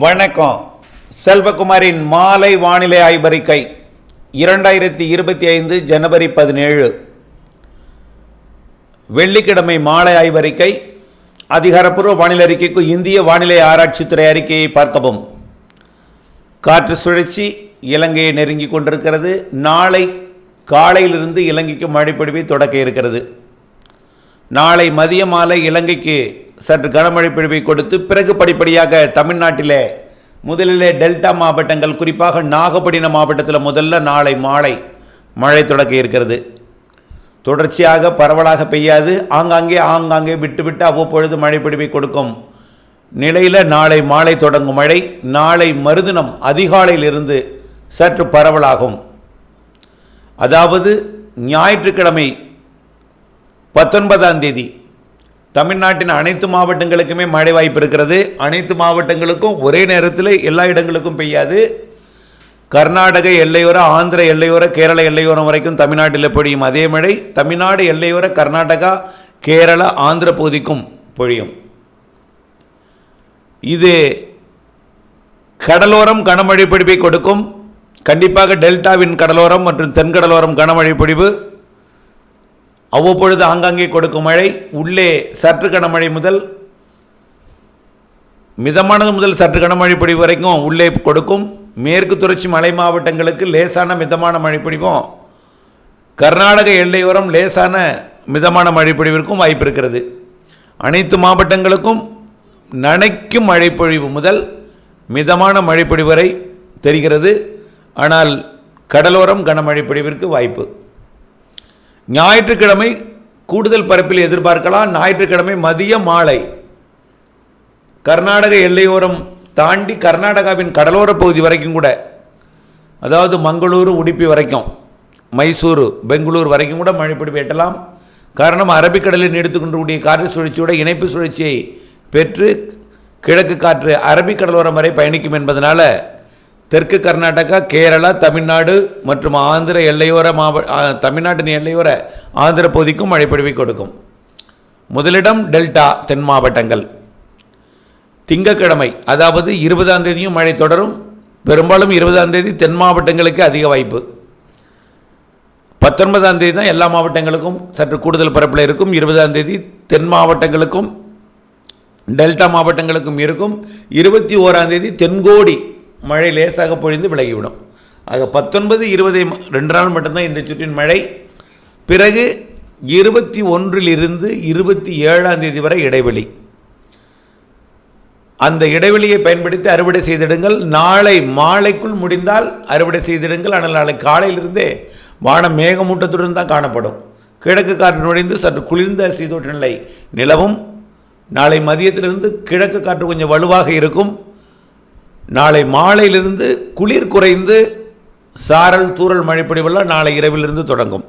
வணக்கம். செல்வகுமாரின் மாலை வானிலை ஆய்வறிக்கை 2025 ஜனவரி 17 வெள்ளிக்கிழமை மாலை ஆய்வறிக்கை. அதிகாரப்பூர்வ வானிலை அறிக்கைக்கு இந்திய வானிலை ஆராய்ச்சித்துறை அறிக்கையை பார்க்கவும். காற்று சுழற்சி இலங்கையை நெருங்கி கொண்டிருக்கிறது. நாளை காலையிலிருந்து இலங்கைக்கு மழைப்பொழிவை தொடக்க இருக்கிறது. நாளை மதிய மாலை இலங்கைக்கு சற்று கனமழை பொழிவை கொடுத்து பிறகு படிப்படியாக தமிழ்நாட்டிலே முதலிலே டெல்டா மாவட்டங்கள், குறிப்பாக நாகப்பட்டினம் மாவட்டத்தில் முதல்ல நாளை மாலை மழை தொடக்க இருக்கிறது. தொடர்ச்சியாக பரவலாக பெய்யாது, ஆங்காங்கே விட்டு அவ்வப்பொழுது மழை பொழிவை கொடுக்கும் நிலையில் நாளை மாலை தொடங்கும் மழை நாளை மறுதினம் அதிகாலையிலிருந்து சற்று பரவலாகும். அதாவது ஞாயிற்றுக்கிழமை 19ஆம் தேதி தமிழ்நாட்டின் அனைத்து மாவட்டங்களுக்குமே மழை வாய்ப்பு இருக்கிறது. அனைத்து மாவட்டங்களுக்கும் ஒரே நேரத்தில் எல்லா இடங்களுக்கும் பெய்யாது. கர்நாடக எல்லையோர, ஆந்திர எல்லையோர, கேரள எல்லையோரம் வரைக்கும் தமிழ்நாட்டில் பொழியும் அதே மழை தமிழ்நாடு எல்லையோர கர்நாடகா, கேரள, ஆந்திர பகுதிக்கும் பொழியும். இது கடலோரம் கனமழை பொழிவை கொடுக்கும். கண்டிப்பாக டெல்டாவின் கடலோரம் மற்றும் தென்கடலோரம் கனமழை பொழிவு அவ்வப்பொழுது ஆங்காங்கே கொடுக்கும் மழை. உள்ளே சற்று கனமழை முதல் மிதமானது முதல் சற்று கனமழை பொழிவு வரைக்கும் உள்ளே கொடுக்கும். மேற்கு தொடர்ச்சி மலை மாவட்டங்களுக்கு லேசான மிதமான மழை பொழிவும், கர்நாடக எல்லையோரம் லேசான மிதமான மழை பொழிவிற்கும் வாய்ப்பு இருக்கிறது. அனைத்து மாவட்டங்களுக்கும் நனைக்கும் மழை பொழிவு முதல் மிதமான மழை பொழிவு வரை தெரிகிறது. ஆனால் கடலோரம் கனமழை பொழிவிற்கு வாய்ப்பு. ஞாயிற்றுக்கிழமை கூடுதல் பரப்பில் எதிர்பார்க்கலாம். ஞாயிற்றுக்கிழமை மதிய மாலை கர்நாடக எல்லையோரம் தாண்டி கர்நாடகாவின் கடலோர பகுதி வரைக்கும் கூட, அதாவது மங்களூரு, உடுப்பி வரைக்கும், மைசூரு, பெங்களூர் வரைக்கும் கூட மழை பொழிவு எட்டலாம். காரணம், அரபிக்கடலில் நீடித்து கொண்டிருக்கூடிய காற்று சுழற்சியோட இணைப்பு சுழற்சியை பெற்று கிழக்கு காற்று அரபிக்கடலோரம் வரை பயணிக்கும் என்பதனால தெற்கு கர்நாடகா, கேரளா, தமிழ்நாடு மற்றும் ஆந்திர எல்லையோர தமிழ்நாட்டின் எல்லையோர ஆந்திர பகுதிக்கும் மழைப்பொழிவை கொடுக்கும். முதலிடம் டெல்டா தென் மாவட்டங்கள். திங்கட்கிழமை அதாவது 20ஆம் தேதியும் மழை தொடரும். பெரும்பாலும் 20ஆம் தேதி தென் மாவட்டங்களுக்கு அதிக வாய்ப்பு. 19ஆம் தேதி தான் எல்லா மாவட்டங்களுக்கும் சற்று கூடுதல் பரப்பில் இருக்கும். 20ஆம் தேதி தென் மாவட்டங்களுக்கும் டெல்டா மாவட்டங்களுக்கும் இருக்கும். 21ஆம் தேதி தென்கோடி மழை லேசாக பொழிந்து விலகிவிடும். ஆக 19, 20 2 நாள் மட்டும்தான் இந்த சுற்றின் மழை. பிறகு 21லிருந்து 27ஆம் தேதி வரை இடைவெளி. அந்த இடைவெளியை பயன்படுத்தி அறுவடை செய்திடுங்கள். நாளை மாலைக்குள் முடிந்தால் அறுவடை செய்திடுங்கள். ஆனால் நாளை காலையிலிருந்தே வானம் மேகமூட்டத்துடன் தான் காணப்படும். கிழக்கு காற்று நுழைந்து சற்று குளிர்ந்த சீதோட்ட நிலை நிலவும். நாளை மதியத்திலிருந்து கிழக்கு காற்று கொஞ்சம் வலுவாக இருக்கும். நாளை மாலையிலிருந்து குளிர் குறைந்து சாரல் தூறல் மழைப்பொழிவெல்லாம் நாளை இரவிலிருந்து தொடங்கும்.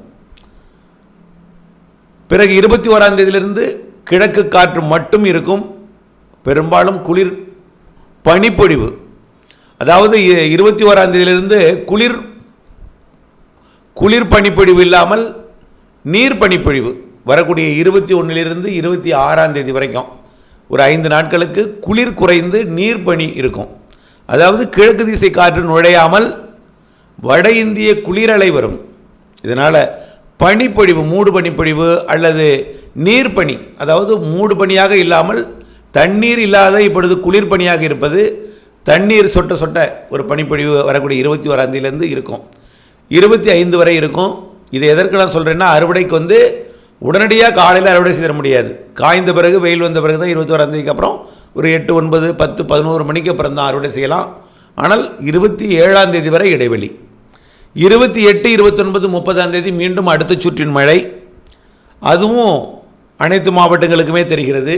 பிறகு 21ஆம் தேதியிலிருந்து கிழக்கு காற்று மட்டும் இருக்கும். பெரும்பாலும் குளிர் பனிப்பொழிவு, அதாவது 21ஆம் தேதியிலிருந்து குளிர் பனிப்பொழிவு இல்லாமல் நீர் பனிப்பொழிவு வரக்கூடிய 21லிருந்து 26ஆம் தேதி வரைக்கும் ஒரு 5 நாட்களுக்கு குளிர் குறைந்து நீர் பனி இருக்கும். அதாவது கிழக்கு திசை காற்று நுழையாமல் வட இந்திய குளிரலை வரும். இதனால் பனிப்பொழிவு, மூடு பனிப்பொழிவு அல்லது நீர்ப்பனி, அதாவது மூடு பனியாக இல்லாமல் தண்ணீர் இல்லாத இப்பொழுது குளிர் பனியாக இருப்பது, தண்ணீர் சொட்ட சொட்ட ஒரு பனிப்பொழிவு வரக்கூடிய 21ஆம் தேதியிலேருந்து இருக்கும். 25 வரை இருக்கும். இது எதற்கு நான் சொல்கிறேன்னா, அறுவடைக்கு உடனடியாக காலையில் அறுவடை செய்ய முடியாது. காய்ந்த பிறகு, வெயில் வந்த பிறகு தான் 21ஆம் தேதிக்கு அப்புறம் ஒரு 8, 9, 10, 11 மணிக்கு அப்புறம் தான் அறுவடை செய்யலாம். ஆனால் 27ஆம் தேதி வரை இடைவெளி. 28, 29, 30ஆம் தேதி மீண்டும் அடுத்த சுற்றின் மழை. அதுவும் அனைத்து மாவட்டங்களுக்குமே தெரிகிறது.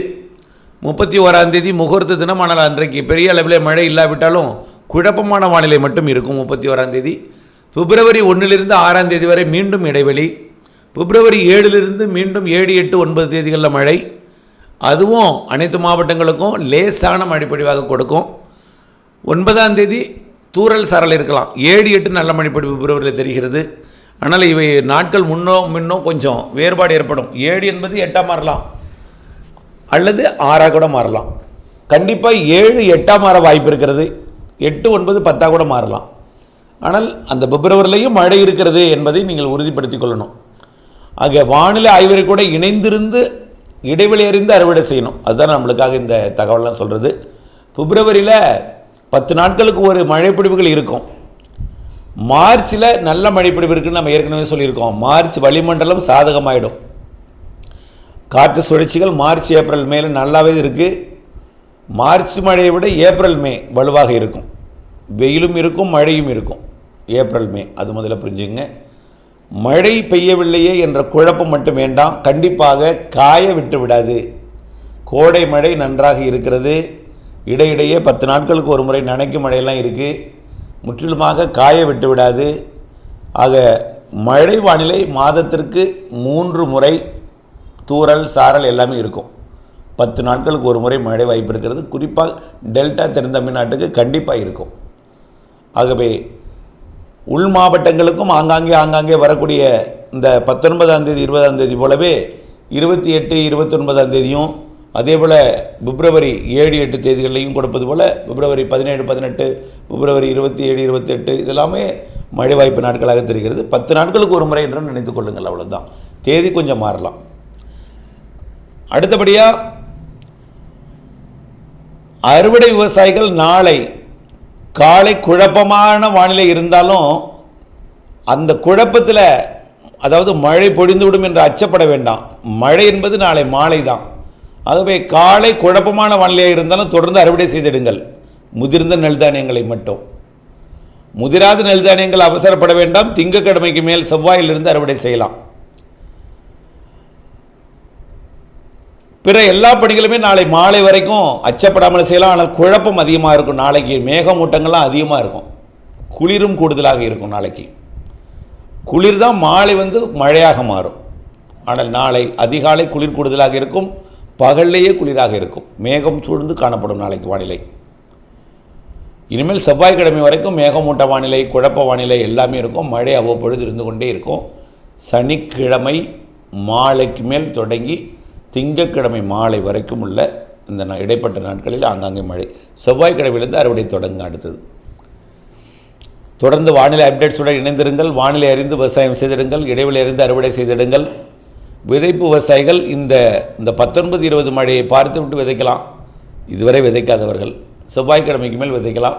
31ஆம் தேதி முகூர்த்த தினம். ஆனால் அன்றைக்கு பெரிய அளவில் மழை இல்லாவிட்டாலும் குழப்பமான வானிலை மட்டும் இருக்கும். 31ஆம் தேதி. பிப்ரவரி 1லிருந்து 6ஆம் தேதி வரை மீண்டும் இடைவெளி. பிப்ரவரி 7லிருந்து மீண்டும் 7, 8, 9 தேதிகளில் மழை. அதுவும் அனைத்து மாவட்டங்களுக்கும் லேசான மழைப்பொழிவாக கொடுக்கும். 9ஆம் தேதி தூறல் சாரல் இருக்கலாம். 7, 8 நல்ல மழைப்பொழிவு பிப்ரவரியில் தெரிகிறது. ஆனால் இவை நாட்கள் முன்னும் கொஞ்சம் வேறுபாடு ஏற்படும். 7 என்பது 8ஆக மாறலாம் அல்லது 6ஆக கூட மாறலாம். கண்டிப்பாக 7 8 மாற வாய்ப்பு இருக்கிறது. 8 9 10 கூட மாறலாம். ஆனால் அந்த பிப்ரவரிலையும் மழை இருக்கிறது என்பதை நீங்கள் உறுதிப்படுத்திக் கொள்ளணும். ஆக வானிலை ஆய்வறை கூட இணைந்திருந்து இடைவெளி அறிந்து அறுவடை செய்யணும். அதுதான் நம்மளுக்காக இந்த தகவலாம் சொல்கிறது. பிப்ரவரியில் 10 நாட்களுக்கு ஒரு மழைப்பிடிப்புகள் இருக்கும். மார்ச்சில் நல்ல மழைப்பிடிப்பு இருக்குன்னு நம்ம ஏற்கனவே சொல்லியிருக்கோம். மார்ச் வளிமண்டலம் சாதகமாகிடும். காற்று சுழற்சிகள் மார்ச் ஏப்ரல் மேலே நல்லாவே இருக்குது. மார்ச் மழையை விட ஏப்ரல் மே வலுவாக இருக்கும். வெயிலும் இருக்கும் மழையும் இருக்கும் ஏப்ரல் மே. அது முதல்ல புரிஞ்சுங்க. மழை பெய்யவில்லையே என்ற குழப்பம் மட்டும் வேண்டாம். கண்டிப்பாக காய விட்டு விடாது. கோடை மழை நன்றாக இருக்கிறது. இடையிடையே 10 நாட்களுக்கு ஒரு முறை நனைக்கும் மழையெல்லாம் இருக்குது. முற்றிலுமாக காய விட்டு விடாது. ஆக மழை வானிலை மாதத்திற்கு 3 முறை தூறல் சாரல் எல்லாமே இருக்கும். 10 நாட்களுக்கு ஒரு முறை மழை வாய்ப்பு இருக்கிறது. குறிப்பாக டெல்டா தென் தமிழ்நாட்டுக்கு கண்டிப்பாக இருக்கும். ஆகவே உள் மாவட்டங்களுக்கும் ஆங்காங்கே வரக்கூடிய இந்த 19ஆம் தேதி 20ஆம் தேதி போலவே 28 29ஆம் தேதியும் அதே போல் பிப்ரவரி 7 8 தேதிகளையும் கொடுப்பது போல் பிப்ரவரி 17 18 பிப்ரவரி 27 28 இதெல்லாமே மழை வாய்ப்பு நாட்களாக தெரிகிறது. 10 நாட்களுக்கு ஒரு முறை என்று நினைத்து கொள்ளுங்கள். அவ்வளோதான். தேதி கொஞ்சம் மாறலாம். அடுத்தபடியாக அறுவடை விவசாயிகள் நாளை காலை குழப்பமான வானிலை இருந்தாலும் அந்த குழப்பத்தில், அதாவது மழை பொழிந்துவிடும் என்று அச்சப்பட வேண்டாம். மழை என்பது நாளை மாலை தான். ஆகவே காலை குழப்பமான வானிலையாக இருந்தாலும் தொடர்ந்து அறுவடை செய்திடுங்கள். முதிர்ந்த நெல் தானியங்களை மட்டும். முதிராத நெல் தானியங்கள் அவசரப்பட வேண்டாம். திங்கட்கிழமைக்கு மேல் செவ்வாயிலிருந்து அறுவடை செய்யலாம். பிற எல்லா பணிகளுமே நாளை மாலை வரைக்கும் அச்சப்படாமல் செய்யலாம். ஆனால் குழப்பம் அதிகமாக இருக்கும். நாளைக்கு மேகமூட்டங்கள்லாம் அதிகமாக இருக்கும். குளிரும் கூடுதலாக இருக்கும். நாளைக்கு குளிர் தான் மாலை மழையாக மாறும். ஆனால் நாளை அதிகாலை குளிர் கூடுதலாக இருக்கும். பகல்லையே குளிராக இருக்கும். மேகம் சூழ்ந்து காணப்படும் நாளைக்கு வானிலை. இனிமேல் செவ்வாய்க்கிழமை வரைக்கும் மேகமூட்ட வானிலை, குழப்ப வானிலை எல்லாமே இருக்கும். மழை அவ்வப்பொழுது இருந்து கொண்டே இருக்கும். சனிக்கிழமை மாலைக்கு மேல் தொடங்கி திங்கட்கிழமை மாலை வரைக்கும் உள்ள இந்த இடைப்பட்ட நாட்களில் ஆங்காங்கே மழை. செவ்வாய்க்கிழமையிலிருந்து அறுவடை தொடங்க. அடுத்தது தொடர்ந்து வானிலை அப்டேட்ஸுடன் இணைந்திருங்கள். வானிலை அறிந்து விவசாயம் செய்திடுங்கள். இடைவெளி அறிந்து அறுவடை செய்திடுங்கள். விதைப்பு விவசாயிகள் இந்த 19 20 மழையை பார்த்து விட்டு விதைக்கலாம். இதுவரை விதைக்காதவர்கள் செவ்வாய்க்கிழமைக்கு மேல் விதைக்கலாம்.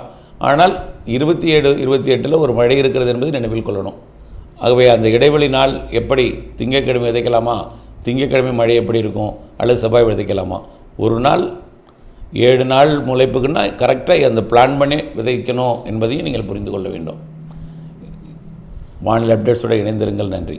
ஆனால் 27 28 ஒரு மழை இருக்கிறது என்பதை நினைவில் கொள்ளணும். ஆகவே அந்த இடைவெளி நாள் எப்படி, திங்கட்கிழமை விதைக்கலாமா, திங்கட்கிழமை மழை எப்படி இருக்கும், அல்லது செவ்வாய் விதைக்கலாமா? ஒரு நாள் 7 நாள் முளைப்புக்குன்னா கரெக்டாக அந்த பிளான் பண்ணி விதைக்கணும் என்பதையும் நீங்கள் புரிந்து கொள்ள வேண்டும். வானிலை அப்டேட்ஸோடு இணைந்திருங்கள். நன்றி.